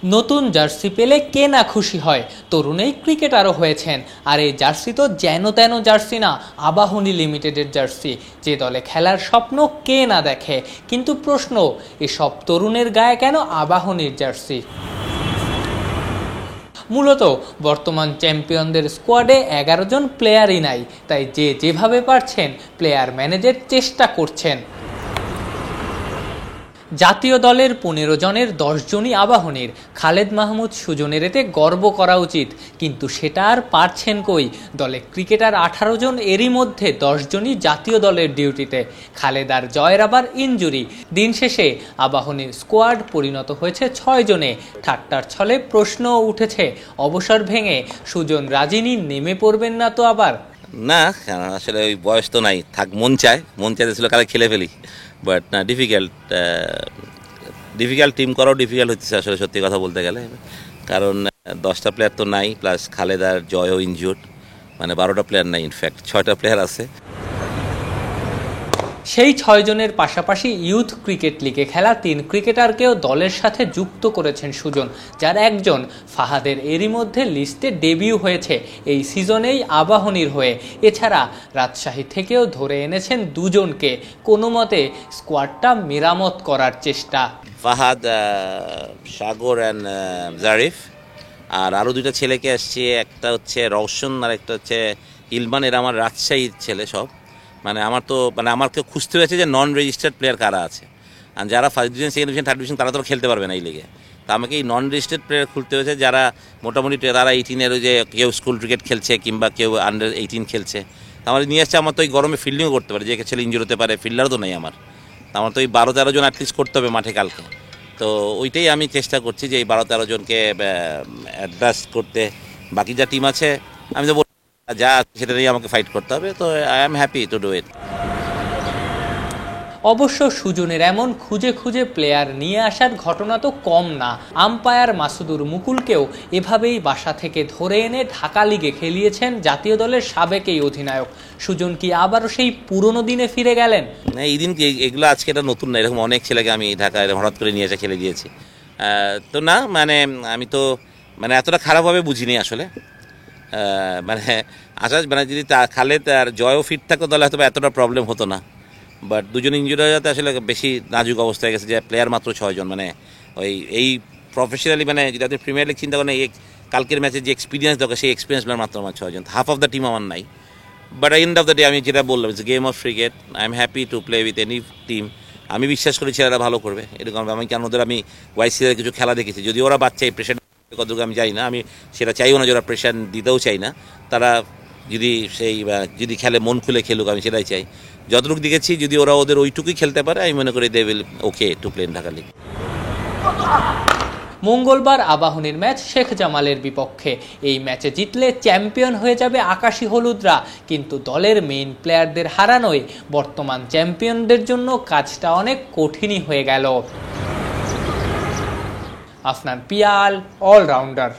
নতুন জার্সি পেলে কে না খুশি হয়, তরুণেই ক্রিকেটারও হয়েছেন। আর এই জার্সি তো যেন তেন জার্সি না, আবাহনী লিমিটেডের জার্সি। যে দলে খেলার স্বপ্ন কে না দেখে, কিন্তু প্রশ্ন, এসব তরুণের গায়ে কেন আবাহনীর জার্সি? মূলত বর্তমান চ্যাম্পিয়নদের স্কোয়াডে 11 জন প্লেয়ারই নাই, তাই যে যেভাবে পারছেন প্লেয়ার ম্যানেজের চেষ্টা করছেন। জাতীয় দলের 15 জনের 10 জনই আবাহনীর। খালেদ মাহমুদ সুজনের এতে গর্ব করা উচিত, কিন্তু সেটা আর পারছেন কই। দলে ক্রিকেটার 18 জন, এরই মধ্যে 10 জনই জাতীয় দলের ডিউটিতে। খালেদ আর জয়ের আবার ইনজুরি। দিন শেষে আবাহনীর স্কোয়াড পরিণত হয়েছে 6 জনে। ঠাট্টার ছলে প্রশ্ন উঠেছে, অবসর ভেঙে সুজন রাজিনী নেমে পড়বেন না তো আবার? না, আসলে ওই বয়স তো নাই, থাক মন চাইতেছিল কালে খেলে ফেলি, বাট না, ডিফিকাল্ট টিম করাও ডিফিকাল্ট হচ্ছে আসলে, সত্যি কথা বলতে গেলে। কারণ 10টা প্লেয়ার তো নাই, প্লাস খালেদ আর জয়ও ইনজুর্ড, মানে 12টা প্লেয়ার নাই, ইনফ্যাক্ট 6টা প্লেয়ার আছে। সেই 6 জনের পাশাপাশি ইউথ ক্রিকেট লিগে খেলা 3 ক্রিকেটারকেও দলের সাথে যুক্ত করেছেন সুজন, যার একজন ফাহাদের এরই মধ্যে লিস্টে ডেবিউ হয়েছে এই সিজনেই আবাহনীর হয়ে। এছাড়া রাজশাহী থেকেও ধরে এনেছেন 2 জনকে, কোনো মতে স্কোয়াডটা মেরামত করার চেষ্টা। ফাহাদ, সাগর অ্যান্ড জারিফ, আর আরও 2টা ছেলেকে আসছে, একটা হচ্ছে রওশন আর একটা হচ্ছে ইলমান। এরা আমার রাজশাহীর ছেলে সব। আমাকে খুঁজতে হয়েছে যে নন রেজিস্টার্ড প্লেয়ার কারা আছে, আর যারা first division, second division, third division তারা তো খেলতে পারবে না এই লিগে। তা আমাকে এই নন রেজিস্টার্ড প্লেয়ার খুঁজতে হয়েছে, যারা মোটামুটি তারা 18-এর, যে কেউ স্কুল ক্রিকেট খেলছে কিংবা কেউ আন্ডার 18 খেলছে। আমার নিয়ে আসছে, আমার তো ওই গরমে ফিল্ডিংও করতে পারে, যে ছেলে ইনজুরি হতে পারে, ফিল্ডারও তো নেই আমার তো ওই 12-13 জন অ্যাটলিস্ট করতে হবে মাঠে কালকে। তো ওইটাই আমি চেষ্টা করছি যে এই 12-13 জনকে অ্যাডজাস্ট করতে। বাকি যা টিম আছে আমি তো যা সেটা নিয়ে আমাকে ফাইট করতে হবে, তো I am happy to do it. অবশ্য সুজনের এমন খুঁজে খুঁজে প্লেয়ার নিয়ে আসার ঘটনা তো কম না। আম্পায়ার মাসুদুর মুকুলকেও এভাবেই বাসা থেকে ধরে এনে ঢাকা লিগে খেলিয়েছেন জাতীয় দলের সাবেক এই অধিনায়ক। সুজন কি আবারও সেই পুরনো দিনে ফিরে গেলেন? না, এই দিন এগুলো আজকে এটা নতুন না, এরকম অনেক ছেলেকে আমি ঢাকায় হঠাৎ করে নিয়ে এসে খেলে দিয়েছি। তো না, আমি তো এতটা খারাপভাবে বুঝিনি আসলে। যদি খালেদ আর জয়ও ফিট থাকতো তাহলে হয়তো এতটা প্রবলেম হতো না। বাট 2 জন ইনজুরি হয়ে যাতে আসলে বেশি নাজুক অবস্থায় গেছে, যে প্লেয়ার মাত্র 6 জন। এই প্রফেশনালি, যদি আপনি প্রিমিয়ার লিগ চিন্তা করেন, এই কালকের ম্যাচে যে এক্সপিরিয়েন্স দরকার, সেই এক্সপিরিয়েন্স প্লেয়ার মাত্র আমার 6 জন, হাফ অফ দ্য টিম আমার নাই। But end of the day আমি যেটা বললাম, it's game of cricket, I am happy to play with any team. আমি বিশ্বাস করি ছেলেরা ভালো করবে, এরকম আমি কেন ওদের আমি ওয়াইসির কিছু খেলা দেখেছি, যদি ওরা বাচ্চা এই প্রেশার কতটুকু আমি জানি না, আমি সেটা চাইও না, যারা প্রেশার দিতেও চাই না। তারা যদি খেলে মন খুলে খেলুক, আমি সেটাই চাই। যতটুকু দেখেছি, যদি ওরা ওদের ওইটুকুই খেলতে পারে, আমি মনে করি they will okay to play in Dhaka league. মঙ্গলবার আবাহনীর ম্যাচ শেখ জামালের বিপক্ষে। এই ম্যাচে জিতলে চ্যাম্পিয়ন হয়ে যাবে আকাশি হলুদরা, কিন্তু দলের মেইন প্লেয়ারদের হারানোয় বর্তমান চ্যাম্পিয়নদের জন্য কাজটা অনেক কঠিনই হয়ে গেল। আফনান পিয়াল, অলরাউন্ডার।